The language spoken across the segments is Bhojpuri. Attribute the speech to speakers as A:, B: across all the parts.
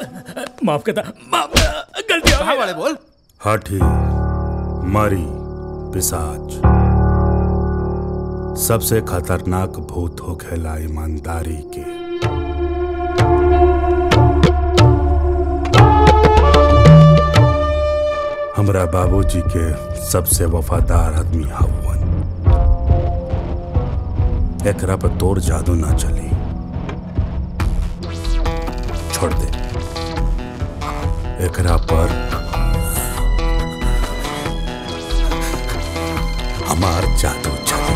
A: माफ करता, माफ, गलती हो गई।
B: वाले बोल।
C: हाथी, मरी, पिशाच, सबसे खतरनाक भूत हो खेला ईमानदारी के। हमरा बाबूजी के सबसे वफादार आदमी हवन। एकरा पर तोर जादू ना चली, छोड़ दे। एकरा पर हमार जादू चली।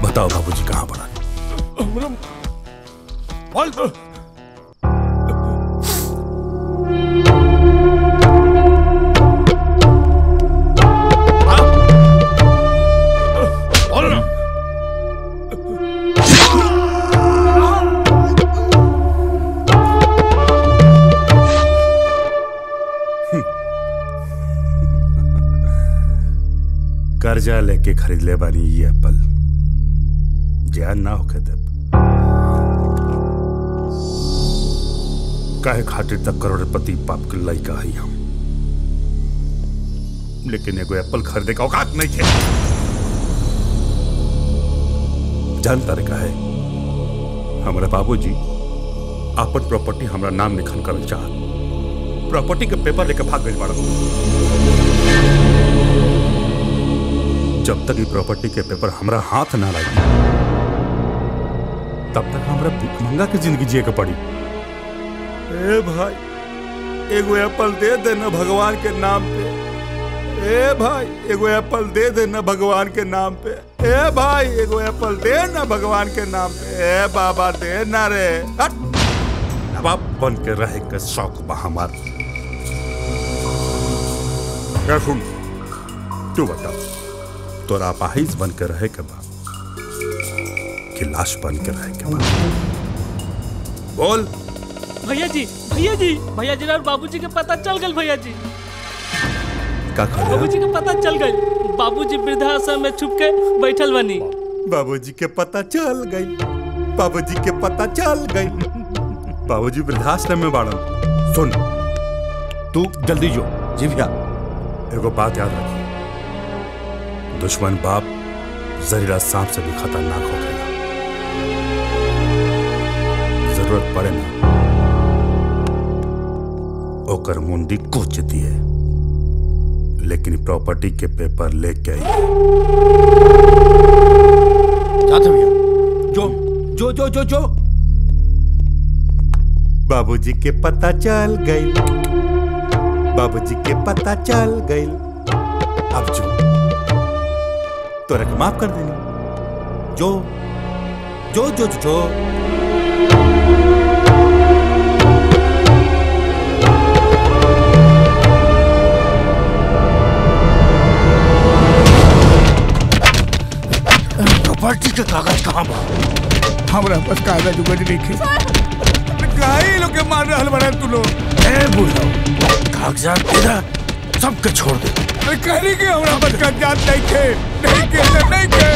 C: बताओ बाबूजी कहाँ पड़ा?
B: बोल।
C: कर्जा लेके खरीद ले बानी ये एप्पल, ज्ञान ना होके तब काहे खातिर तक करोड़पति बाप के लइका है हम, लेकिन एगो एप्पल खरीदे का औकात नहीं है। जानता रे काहे? हमारे बाबूजी अपन प्रॉपर्टी हमारा नाम लिखन कर चाहत, प्रॉपर्टी के पेपर लेके भाग गए बाड़ा। जब तक ये प्रॉपर्टी के पेपर हमरा हाथ ना लगी तब तक हमरा भिखमंगा की जिंदगी जिए के पड़ी। ए भाई, एगो एप्पल दे दे ना भगवान के नाम पे। ए भाई, एगो एप्पल दे दे ना भगवान के नाम पे। ए भाई, एगो एप्पल दे ना भगवान के नाम पे। ए बाबा दे ना रे। नवाब बन के रहे के शौक बा हमार। क्या सुन, तू बता, तोरा अपाहिज बन के रहे के बा कि लाश बन के रहे के बा? बोल।
A: भैया जी, भैया जी और बाबूजी के पता चल गल। भैया जी
C: का
A: बाबूजी के पता चल गई। बाबूजी वृद्धाश्रम में छुप के बैठल बनी।
C: बाबूजी के पता चल गई, बाबूजी के पता चल गई। बाबूजी वृद्धाश्रम में बाड़न। सुन, तू जल्दी जो।
B: जी भैया।
C: एगो बात याद रखिए, दुश्मन बाप जहरीला सांप से भी खतरनाक हो गया। जरूरत पड़े ना ओकर मुंडी कोच दिए, लेकिन प्रॉपर्टी के पेपर लेके आई।
B: जाते भैया। जो जो जो जो जो
C: बाबूजी के पता चल गई, बाबूजी के पता चल गई। अब जो तोरा के माफ कर देनी। जो जो जो जो
B: प्रॉपर्टी के कागज कहाँ बा?
D: हमरा पास कागज उगज नहीं। काहे लोग के मार रहल बड़ा तू लोग?
B: ए बुढ़ा, कागजात तेरा सबके छोड़ दे।
D: अरे कहली के हमरा पास कागजात नहीं थे, नहीं के।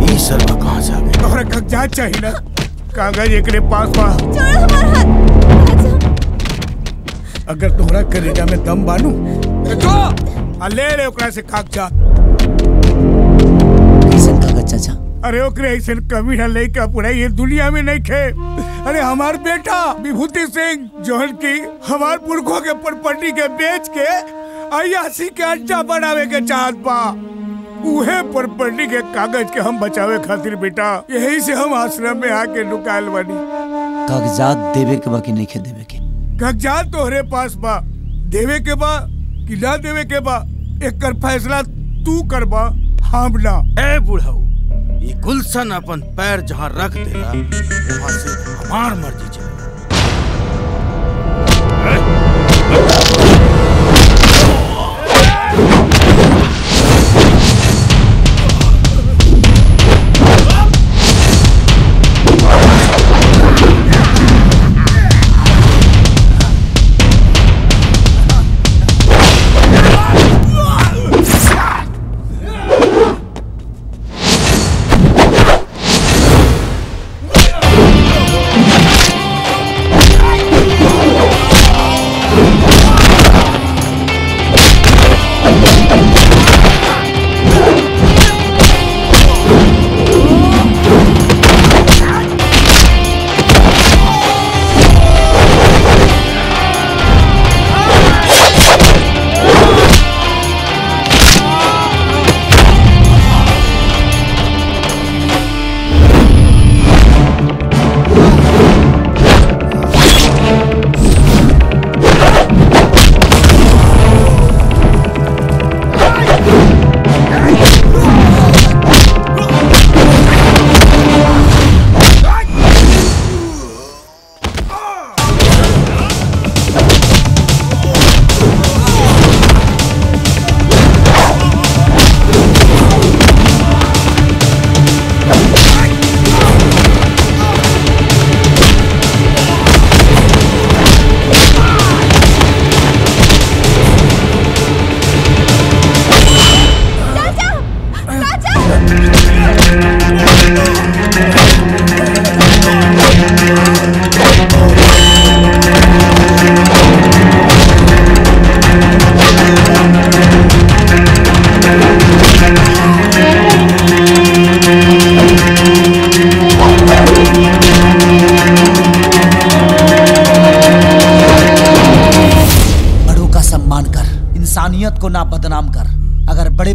B: ई सरवा कहाँ से आ गए?
D: तोहरा कागजात चाहिए ना? कागज एकरे पास बा। अगर तोहरा करेजा में दम बानू तो ले ओकरा से कागजात।
E: कैसन कागज चाचा?
D: अरे ओकरे ऐसे कभी ना लइका पूरा ये दुनिया में नहीं खे। अरे हमार बेटा विभूति सिंह जोहन की हमार पुरखों के प्रॉपर्टी के बेच के अयासी के अड्डा बनावे के चाहत बा। उहे प्रॉपर्टी के कागज के हम बचावे खातिर बेटा यही से हम आश्रम में आके लुकायल बनी।
E: कागजात देवे के बा कि नहीं खे देवे के?
D: कागजात तोहरे पास बा, देवे के बा कि ना देवे के बा एकर फैसला तू करबा, हम ना।
B: ए बुढ़ाऊ, ये गुलशन अपन पैर जहाँ रख देगा वहाँ से हमार मर्जी चलेगी।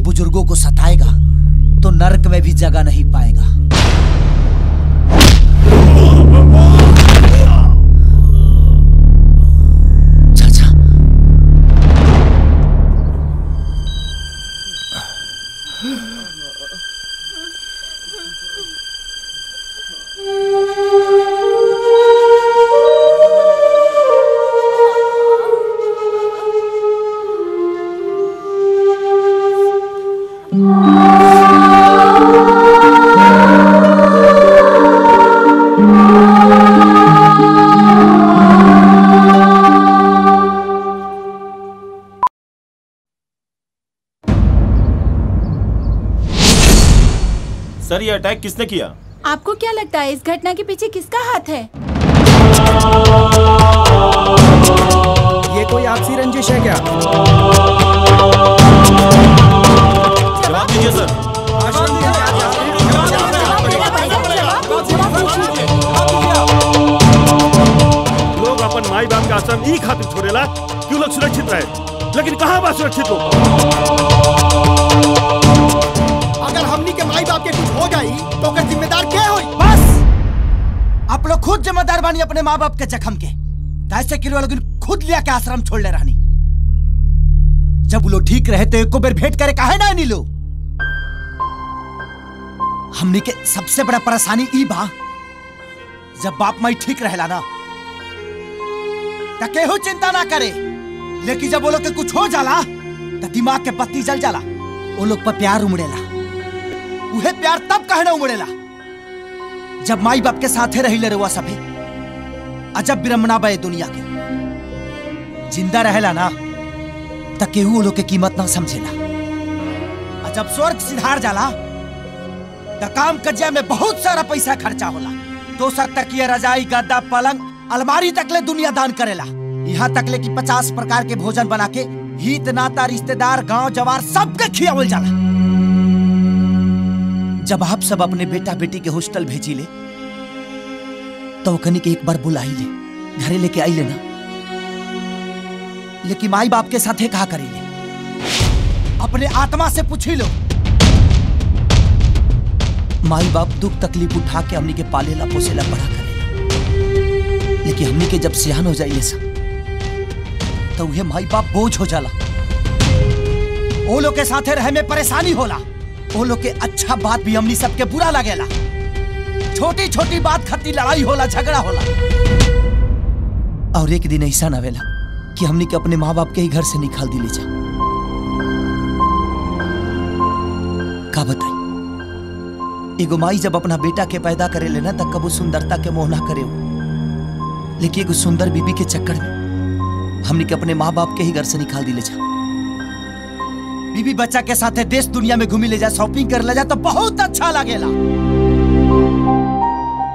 E: बुजुर्गों को सताएगा तो नरक में भी जगह नहीं पाएगा। चाचा,
F: सर, ये अटैक किसने किया?
G: आपको क्या लगता है इस घटना के पीछे किसका हाथ है?
H: ये कोई आपसी रंजिश है क्या?
F: जवाब दीजिए सर।
I: लोग अपन माई बाप का आश्रम ई खातिर छोड़ेला क्यों लोग सुरक्षित रहे, लेकिन कहाँ बा सुरक्षित लोग?
H: अगर हमनी के माई बाप के कुछ हो जाई तो ओकर जिम्मेदार के होई?
E: बस आप लोग खुद जिम्मेदार बानी अपने माँ बाप के जख्म के। कैसे कि लोग खुद लिया के आश्रम छोड़ ले रहनी। जब वो लोग ठीक रहे तो एको बेर भेंट करे काहे ना नी लो। हमनी के सबसे बड़ा परेशानी ई बा, जब बाप माई ठीक रहेला ना तो केहू चिंता ना करे, लेकिन जब वो लोग के कुछ हो जाला तो दिमाग के बत्ती जल जाला। वो लोग पर प्यार उमड़ेला। उहे प्यार तब कहे ना उमड़ेला जब माई बाप के साथे रही ले रुआ सभे। अजब विरमना बे दुनिया के। जिंदा रहेला ना त केहू वो लोग के कीमत ना समझेला। जब स्वर्ग सिधार जाला त काम कजिया में बहुत सारा पैसा खर्चा होला। 200 तकिया, रजाई, गद्दा, पलंग, अलमारी तकले दुनिया दान करेला। यहाँ तकले कि 50 प्रकार के भोजन बना के हित नाता रिश्तेदार गांव जवार सबके खियावल जाला। जब आप सब अपने बेटा बेटी के हॉस्टल भेजी ले तो कनी के एक बार बुलाई ले, घरे लेके आई लेना। लेकिन माई बाप के साथ कहा करी ले, अपने आत्मा से पूछी लो। माई बाप दुख तकलीफ उठा के हमनी के पालेला पोसेला बड़ा करेला, लेकिन हमनी के जब सियान हो जाइए सा तो वह माई बाप बोझ हो जाला। वो लोग के साथे रहे में परेशानी होला। वो लोग के अच्छा बात भी हमनी सबके बुरा लगेला। छोटी छोटी बात खातिर लड़ाई होला, झगड़ा होला। और एक दिन ऐसा न आवेला कि हमनी के अपने माँ बाप के ही घर से निकाल दिले जा। का बताई, एगो माई जब अपना बेटा के पैदा करे लेना तब कबो सुंदरता के मोह ना करे हो, लेकिन एगो सुंदर बीबी के चक्कर में हमनी के अपने माँ बाप के ही घर से निकाल दिले जा। बीबी बच्चा के साथ देश दुनिया में घूमी ले जा, शॉपिंग कर ले जा तो बहुत अच्छा लगेला।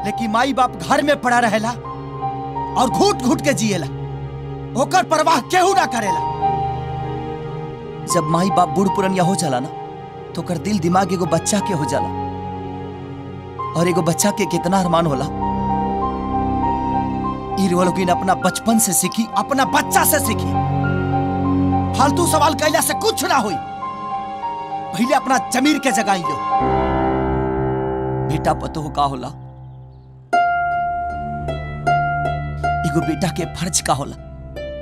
E: लेकिन माई बाप घर में पड़ा रहेला और घुट घुट के जिएला, ओकर परवाह केहू ना करेला। जब माई बाप बूढ़ पुरनिया हो जाला ना तो ओकर दिल दिमाग एगो बच्चा के हो जाला। और एगो बच्चा के कितना अरमान होला, लोग अपना बचपन से सीखी, अपना बच्चा से सीखी। फालतू सवाल कैला से कुछ ना हुई। पहले अपना जमीर के जगाई लो। बेटा पतो का होला, एगो बेटा के फर्ज का होला,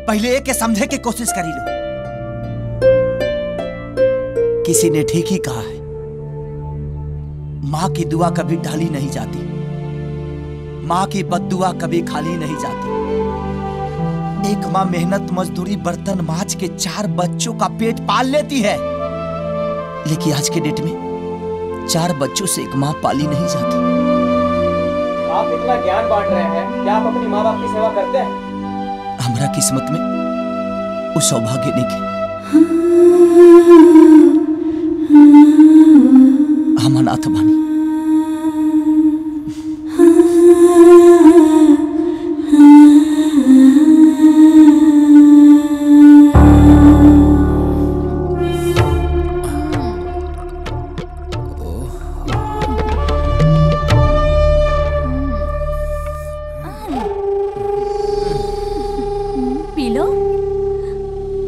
E: पहले एक के समझे के कोशिश करी लो। किसी ने ठीक ही कहा है, मां की दुआ कभी डाली नहीं जाती, मां की बद्दुआ कभी खाली नहीं जाती। एक मां मेहनत मजदूरी बर्तन मांज के 4 बच्चों का पेट पाल लेती है, लेकिन आज के डेट में 4 बच्चों से एक मां पाली नहीं जाती।
H: आप इतना ज्ञान बांट रहे हैं, क्या आप अपनी माँ बाप की सेवा करते हैं?
E: हमारा किस्मत में वो सौभाग्य नहीं है। हम अनाथ बानी।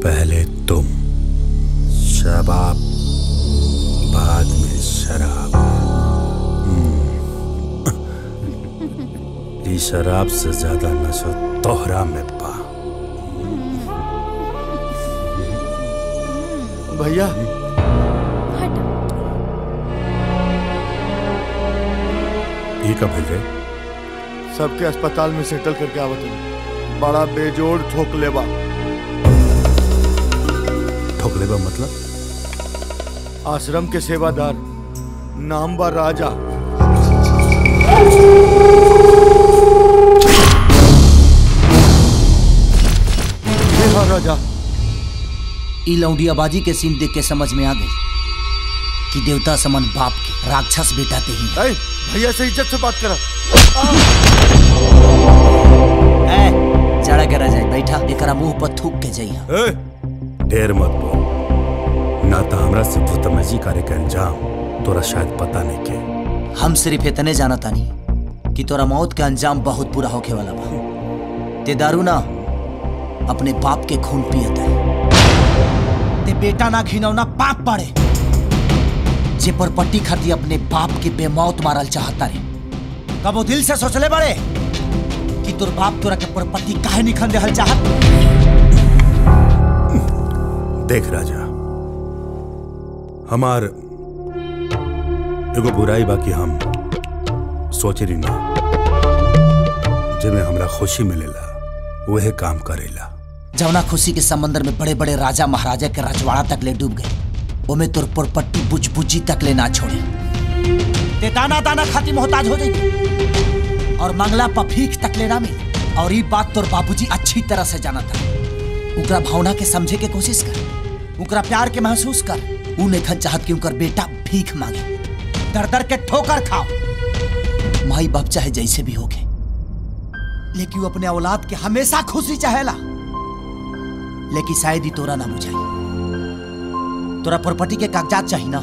C: पहले तुम, जब आप शराब से ज्यादा नशा तोहरा में पा।
B: भैया
C: ये कब भेज रहे?
B: सबके अस्पताल में सेटल करके आवत हूँ। बड़ा बेजोड़ ठोकलेबा।
C: ठोकलेबा मतलब?
B: आश्रम के सेवादार, नाम बा राजा। राजा
E: ई लौंडियाबाजी के सीन देख के समझ में आ गई कि देवता समान बाप के राक्षस बेटा ते ही।
B: भैया से इज्जत से बात करा।
E: जड़ा करा जाए बैठा एकरा मुंह पर थूक के जाइया।
C: ढेर मत बोल, ना तो हमरा से भूतमजी करे के अंजाम तोरा शायद पता नहीं के।
E: हम सिर्फ इतने जाना तानी कि तोरा मौत का अंजाम बहुत बुरा होके वाला बा। ते दारू ना अपने बाप के खून पियता है। ते बेटा ना घिनौना पाप पड़े जे पर पट्टी खाती अपने बाप के बेमौत मारल चाहता रे। कबो दिल से सोचले बड़े कि तोर बाप तोरा के पर पट्टी काहे निखन देहल चाहत।
C: देख राजा, हमार एगो बुराई बाकी हम सोचे रही ना जेमे हमरा खुशी मिलेला वह काम करेला।
E: जवना खुशी के समंदर में बड़े बड़े राजा महाराजा के रजवाड़ा तक ले डूब गए, ओमे तोर परपट्टी बुझबुझी तक ले ना छोड़े। ते दाना दाना खाती मोहताज हो जाई और मंगला पफीक तक ले ना मिले। और ये बात तोर बाबूजी अच्छी तरह से जाना था। उनका भावना के समझे के कोशिश कर, उनका प्यार के महसूस कर। उ नेखन चाहत कि उनकर बेटा भीख मांगे, दर दर के ठोकर खाओ। माई बाप चाहे जैसे भी होके, लेकिन वो अपने औलाद के हमेशा खुशी चाहेला। लेकिन शायद ही तोरा ना बुझाई। तोरा प्रॉपर्टी के कागजात चाहिए ना,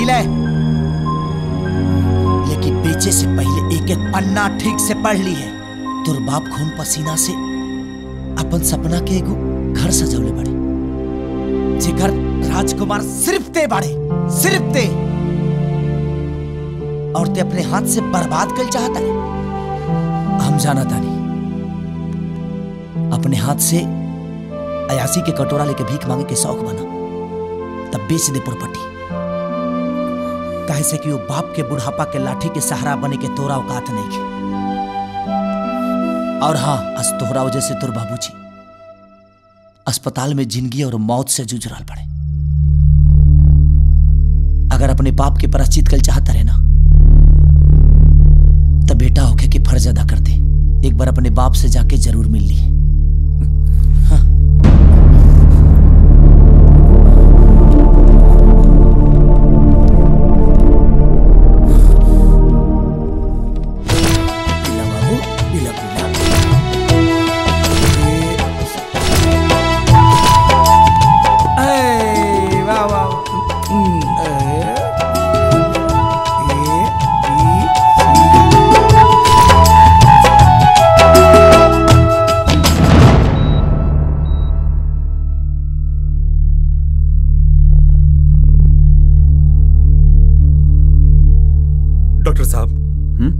E: ले। लेकिन बेचे से पहले एक एक पन्ना ठीक से पढ़ ली है। तोर बाप खून पसीना से अपन सपना के एगो घर सजौले बड़े, जे घर राजकुमार सिर्फ ते बाड़े, सिर्फ ते। और ते अपने हाथ से बर्बाद कर चाहता है। हम जाना तानी अपने हाथ से अयासी के कटोरा लेके भीख मांगे के शौक बना, तब बेच दे प्रॉपर्टी। काहे से कि वो बाप के बुढ़ापा के लाठी के सहारा बने के तोरा औकात नहीं के। और हाँ, आज तोहरा वजह से तोर बाबूजी अस्पताल में जिंदगी और मौत से जूझ रहा पड़े। अगर अपने पाप के प्रायश्चित कर चाहता रहे ना, तब बेटा होके के फर्ज अदा कर दे। एक बार अपने बाप से जाके जरूर मिल ली।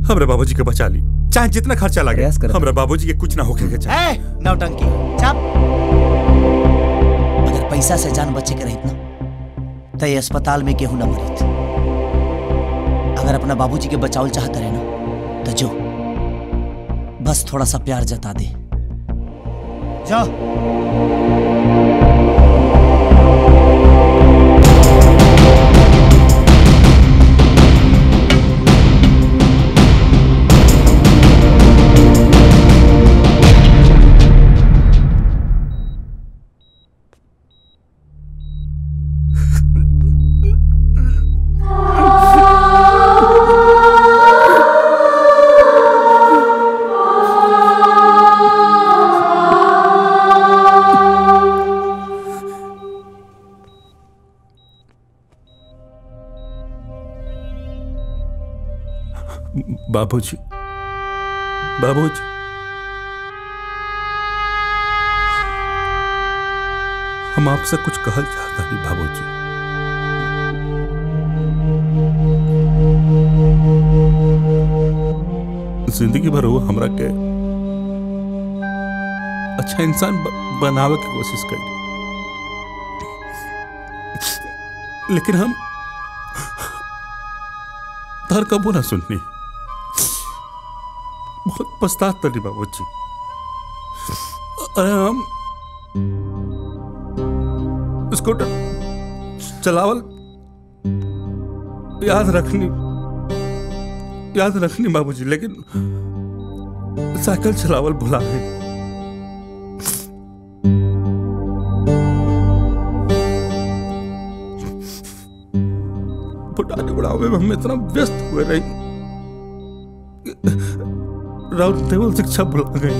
C: हमरा बाबूजी के बचा ली, चाहे जितना खर्चा लगे। हमरा बाबूजी के कुछ ना होके के चाहे।
E: नौटंकी चुप। अगर पैसा से जान बचे के रहित ना, तो ये अस्पताल में केहू ना मरित। अगर अपना बाबूजी के बचावल चाहता रहे ना, तो जो बस थोड़ा सा प्यार जता दे। जाओ।
C: बाबूजी, बाबूजी, हम आपसे कुछ कहल चाहता नहीं बाबूजी। जिंदगी भर वो हमरा के अच्छा इंसान बनावे की कोशिश करी, लेकिन हम तार कबो ना सुननी। बहुत पछतात तनी बाबूजी। अरे हम स्कूटर चलावल याद रखनी बाबूजी, लेकिन साइकिल चलावल भुला गए। बुढ़ाने बुढ़ावे में हम इतना व्यस्त हुए रही, राउंड टेबल शिक्षा भुला गई।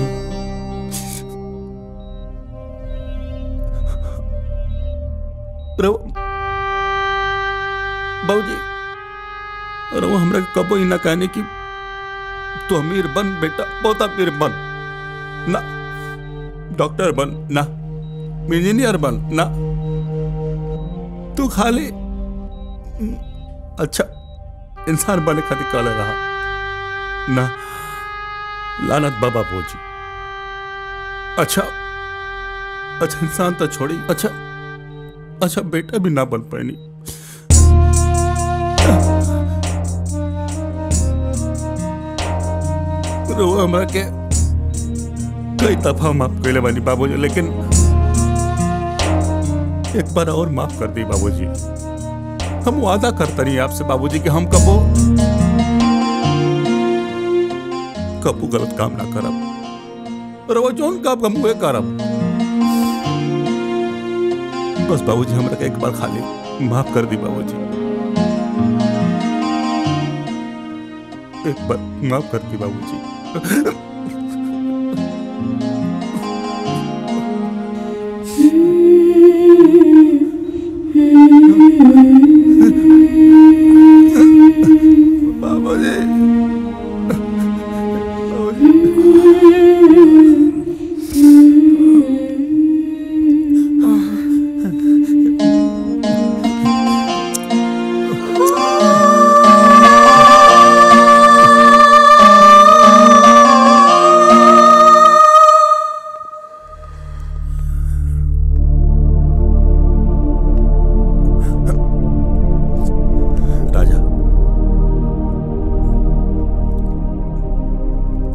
C: बाबूजी, और वो हमरा कबो ही ना कहने की तू अमीर बन बेटा, बहुत अमीर बन ना, डॉक्टर बन ना, इंजीनियर बन ना, तू खाली अच्छा इंसान बने खातिर कहले रहा ना। लानत बाबा बोजी। अच्छा इंसान तो छोड़ी, अच्छा बेटा भी ना बन पानी। हमरा के कई दफा माफ कैले बानी बाबूजी, लेकिन एक बार और माफ कर दी बाबूजी। हम वादा करते नहीं आपसे बाबूजी कि हम कबो गलत काम ना करब, और वो जोन काम हम वे करब। बस बाबूजी हमरा के एक बार खाली माफ कर दी बाबूजी, एक बार माफ कर दी बाबूजी।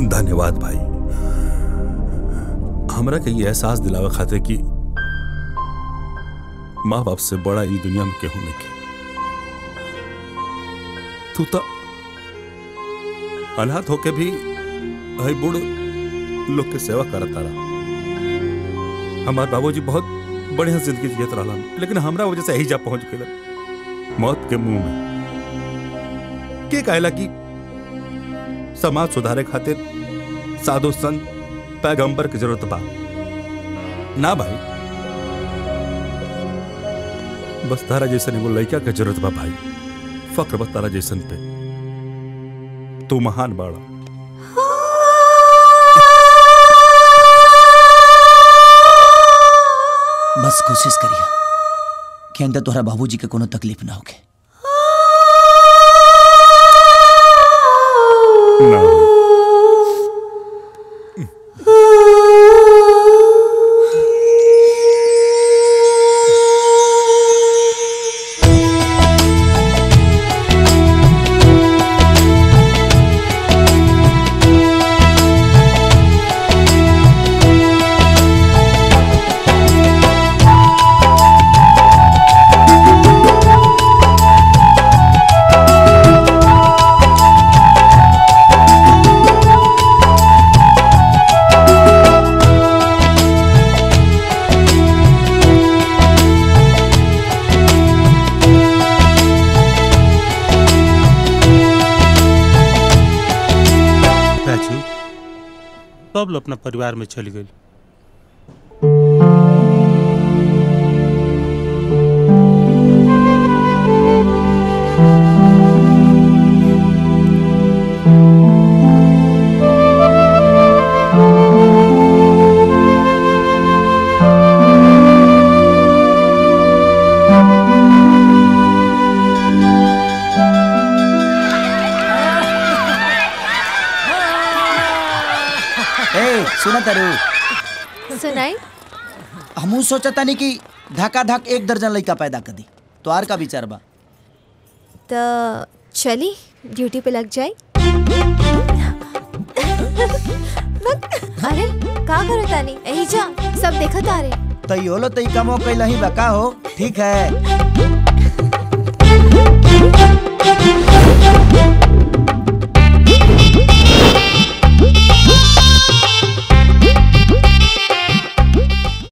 C: धन्यवाद भाई, हमरा के ये एहसास दिलावे खातिर कि माँ बाप से बड़ा ई दुनिया में केहू नहीं के। तू तो अनाथ होके भी भाई बूढ़ लोग के सेवा करता रहा। हमारे बाबूजी बहुत बढ़िया जिंदगी जियत रहा, लेकिन हमरा वजह से यही जा पहुंच गए मौत के मुंह में। के कहला कि समाज सुधारे खातिर साधु संत पैगंबर की जरूरत बा ना भाई, बस तारा जैसन एगो लड़का के जरूरत बा भाई। फक्र बस तारा जैसन पे, तू महान बाड़ा।
E: बस कोशिश करिए कि अंदर तोहरा बाबूजी के कोनो तकलीफ ना होके।
C: ना
J: सब लोग अपना परिवार में चली गई।
E: सुना तारू
K: सुनाई।
E: हमू सोचता नहीं कि धक्का धक 1 दर्जन लड़का पैदा कर दी। तो आर का विचार बा?
K: तो चली ड्यूटी पे लग जाए। अरे का करो तानी यही जा सब देखा तारे।
E: तई होलो तई कमो कैला ही बका हो। ठीक है।